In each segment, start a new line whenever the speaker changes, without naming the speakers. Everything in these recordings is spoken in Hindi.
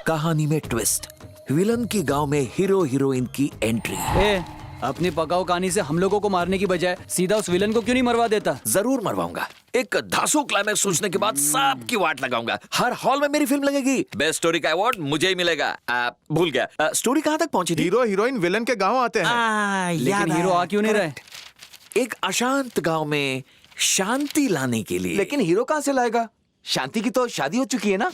कहानी में ट्विस्ट, विलन की गांव में हीरो हीरोइन की एंट्री।
अपनी पकाऊ कहानी से हम लोगों को मारने की बजाय सीधा उस विलन को क्यों नहीं मरवा देता?
जरूर मरवाऊंगा। एक धांसू क्लाइमेक्स सोचने के बाद सबकी वाट लगाऊंगा। हर हॉल में मेरी फिल्म लगेगी। बेस्ट स्टोरी का अवार्ड मुझे ही मिलेगा। भूल गया, स्टोरी कहाँ तक पहुंची थी?
हीरो हीरोइन विलन के गांव आते हैं।
लेकिन हीरो आ क्यों नहीं रहे?
एक अशांत गांव में शांति लाने के लिए।
लेकिन हीरो कहाँ से लाएगा? शांति की तो शादी हो चुकी है ना।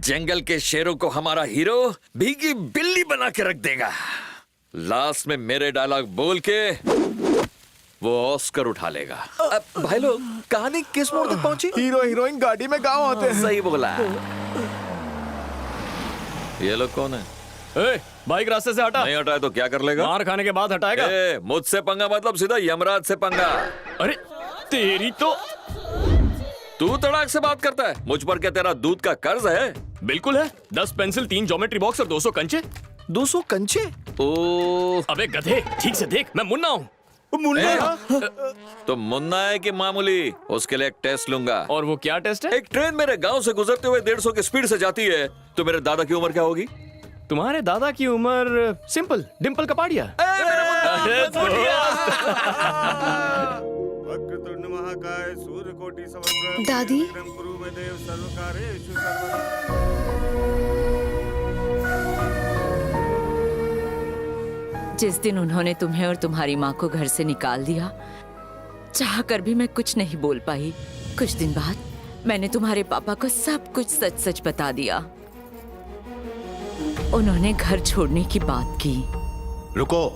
जंगल के शेरों को हमारा हीरो भीगी बिल्ली बना के रख देगा। लास्ट में मेरे डायलॉग बोल के वो ऑस्कर उठा लेगा। भाई लोग, कहानी किस मोड़ तक पहुंची?
हीरो हीरोइन गाड़ी में गांव आते हैं।
सही बोला। ये लोग कौन है?
बाइक रास्ते से हटा।
नहीं हटाए तो क्या कर लेगा?
मार खाने के बाद हटाएगा।
मुझसे पंगा मतलब सीधा यमराज से पंगा।
अरे तेरी तो।
तू तड़ाक से बात करता है। मुझ पर क्या तेरा दूध का कर्ज है?
बिल्कुल है। 10 पेंसिल, 3 ज्योमेट्री बॉक्स और 200 कंचे।
200 कंचे? ओ,
अबे गधे, ठीक से देख, मैं मुन्ना हूँ।
तो मुन्ना है कि मामूली? उसके लिए एक टेस्ट लूंगा।
और वो क्या टेस्ट है?
एक ट्रेन मेरे गांव से गुजरते हुए 150 की स्पीड से जाती है, तो मेरे दादा की उम्र क्या होगी?
तुम्हारे दादा की उम्र सिंपल, डिम्पल कपाड़िया।
दादी,
जिस दिन उन्होंने तुम्हें और तुम्हारी माँ को घर से निकाल दिया, चाहकर भी मैं कुछ नहीं बोल पाई। कुछ दिन बाद मैंने तुम्हारे पापा को सब कुछ सच सच बता दिया। उन्होंने घर छोड़ने की बात की।
रुको,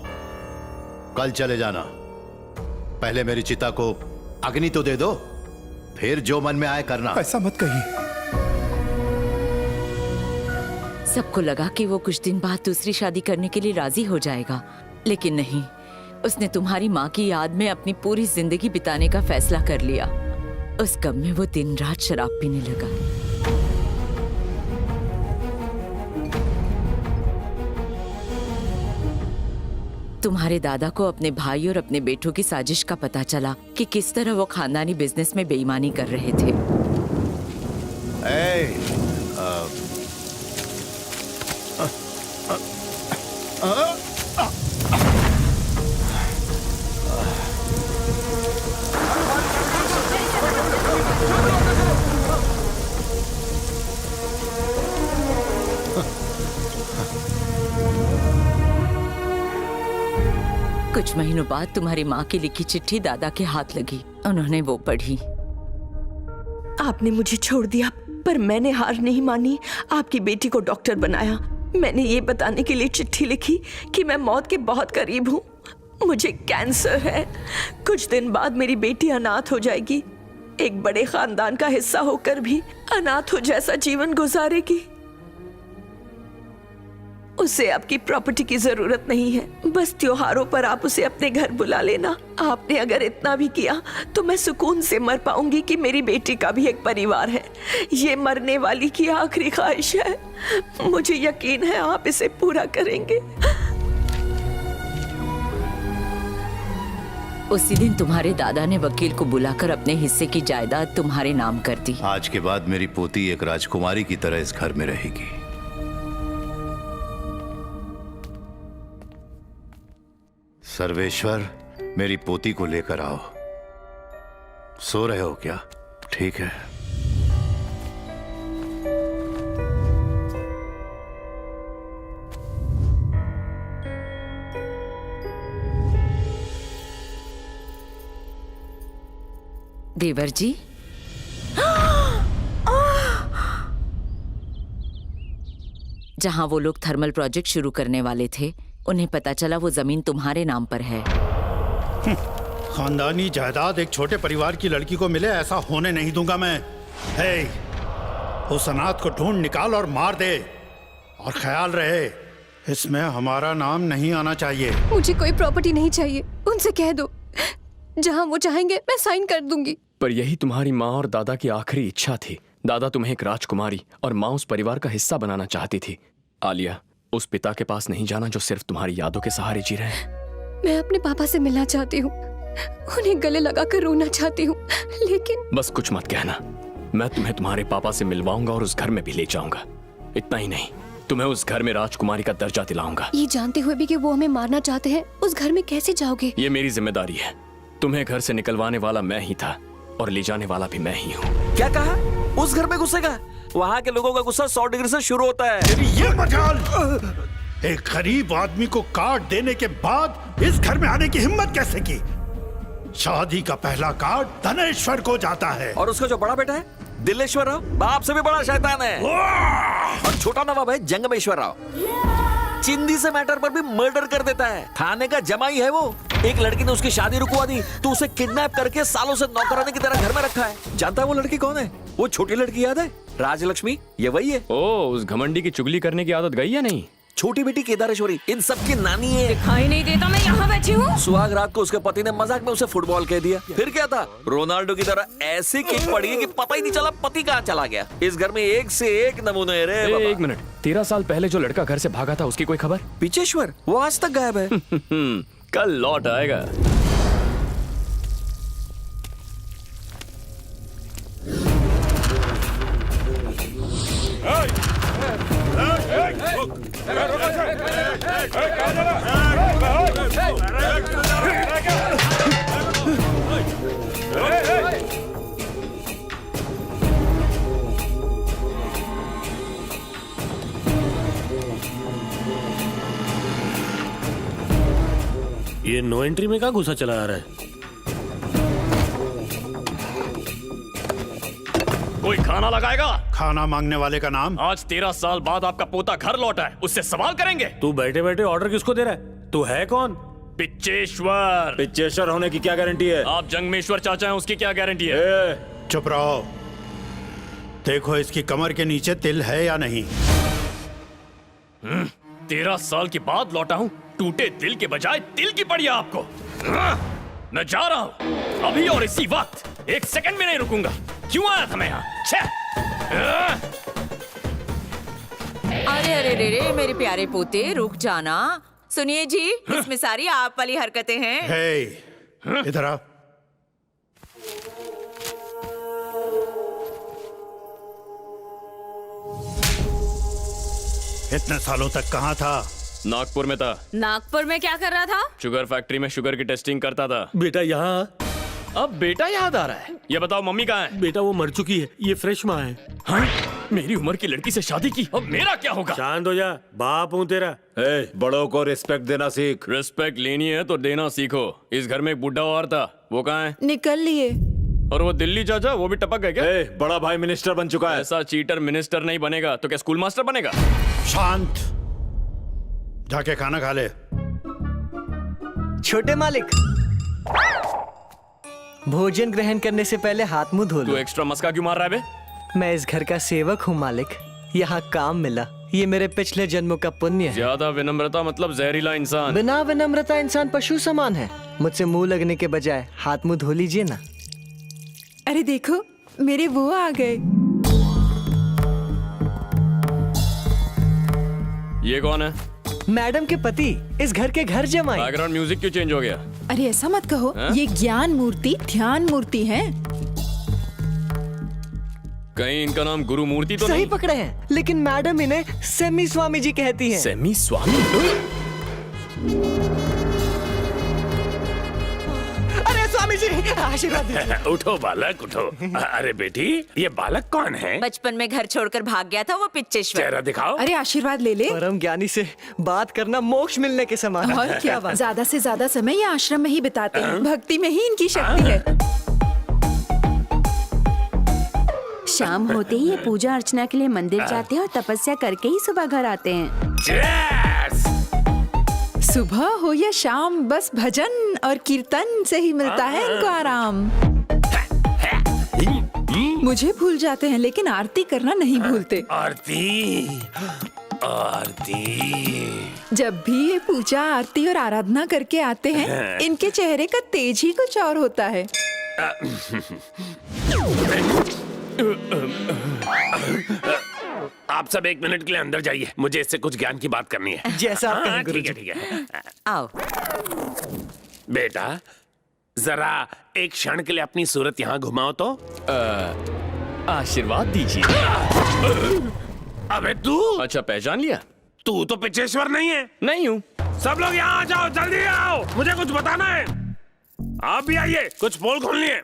कल चले जाना। पहले मेरी चिता को अग्नि तो दे दो, फिर जो मन में आए करना।
ऐसा मत कहिए।
सबको लगा कि वो कुछ दिन बाद दूसरी शादी करने के लिए राजी हो जाएगा, लेकिन नहीं। उसने तुम्हारी माँ की याद में अपनी पूरी जिंदगी बिताने का फैसला कर लिया। उस गम में वो दिन रात शराब पीने लगा। तुम्हारे दादा को अपने भाई और अपने बेटों की साजिश का पता चला कि किस तरह वो खानदानी बिजनेस में बेईमानी कर रहे थे। कुछ महीनों बाद तुम्हारी माँ की लिखी चिट्ठी दादा के हाथ लगी। उन्होंने वो पढ़ी।
आपने मुझे छोड़ दिया, पर मैंने हार नहीं मानी। आपकी बेटी को डॉक्टर बनाया। मैंने ये बताने के लिए चिट्ठी लिखी कि मैं मौत के बहुत करीब हूँ। मुझे कैंसर है। कुछ दिन बाद मेरी बेटी अनाथ हो जाएगी। एक बड़े खानदान का हिस्सा होकर भी अनाथ हो जैसा जीवन गुजारेगी। उसे आपकी प्रॉपर्टी की जरूरत नहीं है। बस त्योहारों पर आप उसे अपने घर बुला लेना। आपने अगर इतना भी किया तो मैं सुकून से मर पाऊंगी कि मेरी बेटी का भी एक परिवार है। ये मरने वाली की आखिरी ख्वाहिश है। मुझे यकीन है आप इसे पूरा करेंगे।
उसी दिन तुम्हारे दादा ने वकील को बुलाकर अपने हिस्से की जायदाद तुम्हारे नाम कर दी।
आज के बाद मेरी पोती एक राजकुमारी की तरह इस घर में रहेगी। सर्वेश्वर, मेरी पोती को लेकर आओ। सो रहे हो क्या? ठीक है।
देवर जी, जहां वो लोग थर्मल प्रोजेक्ट शुरू करने वाले थे, उन्हें पता चला वो जमीन तुम्हारे नाम पर है।
खानदानी जायदाद एक छोटे परिवार की लड़की को मिले, ऐसा होने नहीं दूंगा मैं। हे, उस अनाथ को ढूंढ निकाल और मार दे। और ख्याल रहे, इसमें हमारा नाम नहीं आना चाहिए।
मुझे कोई प्रॉपर्टी नहीं चाहिए। उनसे कह दो, जहां वो चाहेंगे मैं साइन कर दूंगी।
पर यही तुम्हारी माँ और दादा की आखिरी इच्छा थी। दादा तुम्हें एक राजकुमारी और माँ उस परिवार का हिस्सा बनाना चाहती थी। आलिया, उस पिता के पास नहीं जाना जो सिर्फ तुम्हारी यादों के सहारे जी रहे हैं।
मैं अपने पापा से मिलना चाहती हूँ।
उन्हें गले लगाकर रोना चाहती हूँ, लेकिन
बस कुछ मत कहना। मैं तुम्हें तुम्हारे पापा से मिलवाऊंगा और उस घर में भी ले जाऊंगा। इतना ही नहीं, तुम्हें उस घर में राजकुमारी का दर्जा दिलाऊंगा।
ये जानते हुए भी कि वो हमें मारना चाहते हैं, उस घर में कैसे जाओगे?
ये मेरी जिम्मेदारी है। तुम्हें घर से निकलवाने वाला मैं ही था और ले जाने वाला भी मैं ही हूँ।
क्या कहा? उस घर में घुसेगा? वहाँ के लोगों का गुस्सा 100 डिग्री से शुरू होता है।
ये मजाल! एक गरीब आदमी को कार्ड देने के बाद इस घर में आने की हिम्मत कैसे की? शादी का पहला कार्ड धनेश्वर को जाता है।
और उसका जो बड़ा बेटा है दिलेश्वर राव, बाप से भी बड़ा शैतान है। और छोटा नवाब है जंगमेश्वर राव, चिंदी से मैटर पर भी मर्डर कर देता है। थाने का जमाई है वो। एक लड़की ने उसकी शादी रुकवा दी तो उसे किडनैप करके सालों से नौकरानी की तरह घर में रखा है। जानता है वो लड़की कौन है? वो छोटी लड़की याद है, राजलक्ष्मी? ये वही है।
ओ, उस घमंडी की चुगली करने की आदत गई या नहीं?
छोटी बेटी केदारेश्वरी इन सब की नानी है।
दिखाई नहीं देता मैं यहाँ बैठी हूँ।
सुहाग रात को उसके पति ने मजाक में उसे फुटबॉल कह दिया। फिर क्या था, रोनाल्डो की तरह ऐसी किक पड़ी है कि पता ही नहीं चला पति कहाँ चला गया। इस घर में एक से एक नमूने रे बाबा।
एक मिनट, 13 साल पहले जो लड़का घर से भागा था उसकी कोई खबर?
पिचेश्वर, वो आज तक गायब है।
कल लौट आएगा।
ये नो एंट्री में क्या घुसा चला आ रहा है?
कोई खाना लगाएगा?
खाना मांगने वाले का नाम?
आज 13 साल बाद आपका पोता घर लौटा है, उससे सवाल करेंगे।
तू बैठे बैठे ऑर्डर किसको दे रहा है? तू है कौन?
पिच्चेश्वर।
पिच्चेश्वर होने की क्या गारंटी है?
आप जंगमेश्वर चाचा हैं, उसकी क्या गारंटी है?
चुप रहो। देखो इसकी कमर के नीचे तिल है या नहीं।
13 साल के बाद लौटा हूँ, टूटे दिल के बजाय तिल की पड़ी है आपको। मैं जा रहा हूँ अभी और इसी वक्त, 1 सेकंड भी नहीं रुकूंगा। क्यों आया था मैं यहाँ?
अरे अरे रे रे मेरे प्यारे पोते, रुक जाना। सुनिए जी, इसमें सारी आप वाली हरकतें हैं।
हे, इधर आ। इतने सालों तक कहाँ था?
नागपुर में था।
नागपुर में क्या कर रहा था?
शुगर फैक्ट्री में शुगर की टेस्टिंग करता था।
बेटा यहाँ।
अब बेटा याद आ रहा है। ये बताओ मम्मी कहाँ है?
बेटा वो मर चुकी है, ये फ्रेश माँ है।
हाँ? मेरी उम्र की लड़की से शादी की, अब मेरा क्या होगा?
शांत हो जा, बाप हूँ तेरा।
बड़ों को रिस्पेक्ट देना सीख।
रिस्पेक्ट लेनी है तो देना सीखो। इस घर में एक बुढ़ा और था, वो कहाँ है?
निकल लिए।
और वो दिल्ली चाचा, वो भी टपक गए क्या?
बड़ा भाई मिनिस्टर बन चुका है।
ऐसा चीटर मिनिस्टर नहीं बनेगा तो क्या स्कूल मास्टर बनेगा?
शांत, जाके खाना खा ले।
छोटे मालिक, भोजन ग्रहण करने से पहले हाथ मुंह धो
तू
लो।
एक्स्ट्रा मस्का क्यों मार रहा है बे?
मैं इस घर का सेवक हूँ मालिक, यहाँ काम मिला, ये मेरे पिछले जन्मों का पुण्य है।
ज्यादा विनम्रता मतलब जहरीला इंसान।
बिना विनम्रता इंसान पशु समान है। मुझसे मुंह लगने के बजाय हाथ मुंह धो लीजिए ना।
अरे देखो, मेरे वो आ गए।
ये कौन है?
मैडम के पति, इस घर के घर जमाई।
बैकग्राउंड म्यूजिक क्यों चेंज हो गया?
अरे ऐसा मत कहो, ये ज्ञान मूर्ति ध्यान मूर्ति है।
कहीं इनका नाम गुरु मूर्ति तो
सही
नहीं?
पकड़े हैं, लेकिन मैडम इन्हें सेमी स्वामी जी कहती हैं।
सेमी स्वामी?
अरे स्वामी जी आशीर्वाद दीजिए।
उठो बालक उठो। अरे बेटी, ये बालक कौन है?
बचपन में घर छोड़कर भाग गया था वो पिच्चेश्वर।
चेहरा दिखाओ।
अरे आशीर्वाद ले ले।
परम ज्ञानी से बात करना मोक्ष मिलने के समान है।
और क्या बात। ज्यादा से ज्यादा समय ये आश्रम में ही बिताते हैं, भक्ति में ही इनकी शक्ति है।
शाम होते ही ये पूजा अर्चना के लिए मंदिर जाते हैं और तपस्या करके ही सुबह घर आते हैं।
सुबह हो या शाम, बस भजन और कीर्तन से ही मिलता है इनको आराम। मुझे भूल जाते हैं लेकिन आरती करना नहीं भूलते।
आरती आरती।
जब भी ये पूजा आरती और आराधना करके आते हैं, इनके चेहरे का तेज ही कुछ और होता है।
आप सब 1 मिनट के लिए अंदर जाइए, मुझे इससे कुछ ज्ञान की बात करनी है।
जैसा आप कहें
ठीक
गुरुजी।
है ठीक है।
आओ।
बेटा जरा एक क्षण के लिए अपनी सूरत यहाँ घुमाओ तो।
आशीर्वाद दीजिए।
अबे तू
अच्छा, पहचान लिया?
तू तो पिचेश्वर नहीं है।
नहीं हूँ।
सब लोग यहाँ आ जाओ, जल्दी आओ, मुझे कुछ बताना है। आप भी आइए, कुछ पोल खोलनी है।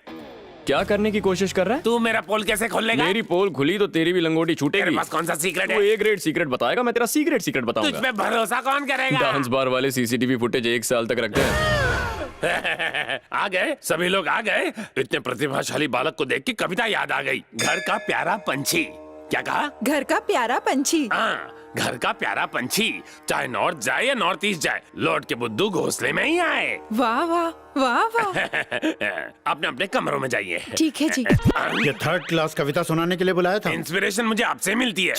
क्या करने की कोशिश कर रहा है?
तू मेरा पोल कैसे खोल लेगा?
मेरी पोल खुली तो तेरी भी लंगोटी छूटेगी।
तेरे पास कौन सा सीक्रेट है?
वो ए ग्रेड सीक्रेट बताएगा, मैं तेरा सीक्रेट सीक्रेट
तुझ
बताऊंगा।
पे भरोसा कौन करेगा?
डांस बार वाले सीसीटीवी फुटेज 1 साल तक रखते हैं।
आ गए, सभी लोग आ गए। इतने प्रतिभाशाली बालक को देख के कविता याद आ गई। घर का प्यारा पंछी। क्या कहा?
घर का प्यारा पंछी।
हाँ, घर का प्यारा पंछी, चाहे नॉर्थ जाए या नॉर्थ ईस्ट जाए, लौट के बुद्धू घोंसले में ही आए।
वाह वाह वाह वाह।
अपने अपने कमरों में जाइए।
ठीक है जी।
ये थर्ड क्लास कविता सुनाने के लिए बुलाया था।
इंस्पिरेशन मुझे आपसे मिलती है।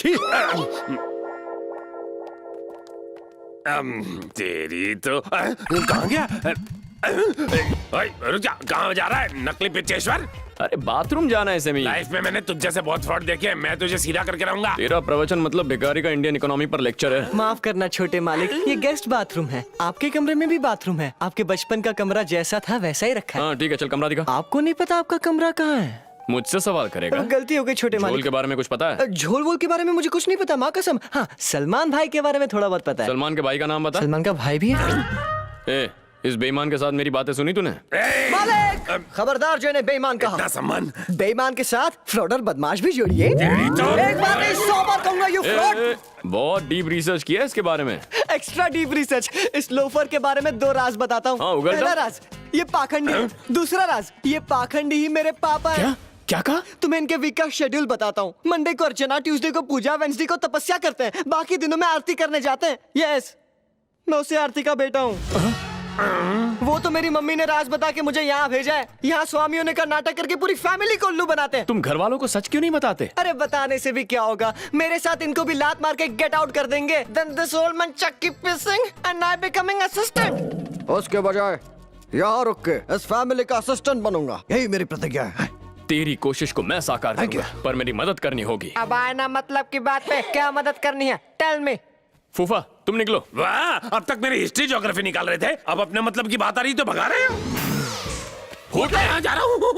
तेरी तो कहाँ गया? रुक जा, कहाँ जा रहा है नकली पिचेश्वर?
अरे बाथरूम जाना है सेमी।
लाइफ में मैंने तुझ जैसे बहुत फ्रॉड देखे हैं, मैं तुझे सीधा करके रहूंगा।
तेरा प्रवचन मतलब भिखारी का इंडियन इकोनॉमी पर लेक्चर है।
माफ करना छोटे मालिक, ये गेस्ट बाथरूम है। आपके कमरे में भी बाथरूम है। आपके बचपन का कमरा जैसा था वैसा ही रखा है।
हाँ ठीक है, चल कमरा दिखा।
आपको नहीं पता आपका कमरा कहाँ है?
मुझसे सवाल करेगा?
गलती हो गई छोटे
झोल
मालिक।
के बारे में कुछ पता है?
झोल वोल के बारे में मुझे कुछ नहीं पता, माँ कसम। हाँ, सलमान भाई के बारे में थोड़ा बहुत पता है।
सलमान के भाई का नाम बता।
सलमान का भाई भी है?
ए, इस बेईमान के साथ मेरी बातें सुनी तूने?
मालिक, खबरदार जो इन्हें बेईमान कहा।
इतना सम्मान।
बेईमान के साथ फ्रॉड और बदमाश भी जोड़िए।
तो-
एक बार नहीं 100 बार कहूंगा, यू फ्रॉड।
बहुत डीप रिसर्च किया है इसके बारे में।
Extra deep research. इस लोफर के बारे में 2 राज बताता हूँ।
हाँ, उगल
पहला
जाओ।
राज, ये पाखंडी। दूसरा राज, ये पाखंडी ही मेरे पापा है।
क्या कहा?
तुम्हें इनके वीक का शेड्यूल बताता हूँ। मंडे को अर्चना, ट्यूसडे को पूजा, वेंसडे को तपस्या करते हैं, बाकी दिनों में आरती करने जाते हैं। यस, मैं उससे आरती का बेटा हूँ। वो तो मेरी मम्मी ने राज बता के मुझे यहाँ भेजा है। यहाँ स्वामियों ने का नाटक करके पूरी फैमिली को उल्लू बनाते हैं।
तुम घर वालों को सच क्यों नहीं बताते?
अरे बताने से भी क्या होगा, मेरे साथ इनको भी लात मार के गेट आउट कर देंगे। Then this old man chuck keep pissing and I becoming assistant। उसके बजाय यहाँ रुक के इस फैमिली का असिस्टेंट बनूंगा, यही मेरी प्रतिज्ञा है।
तेरी कोशिश को मैं साकार करूंगा, पर मेरी मदद करनी होगी।
अब आए ना मतलब की बात पे, क्या मदद करनी है? Tell me.
फूफा तुम निकलो।
वाह, अब तक मेरी हिस्ट्री ज्योग्राफी निकाल रहे थे, अब अपने मतलब की बात आ रही तो भगा रहे हो।
फूट
मैं यहाँ जा रहा हूँ।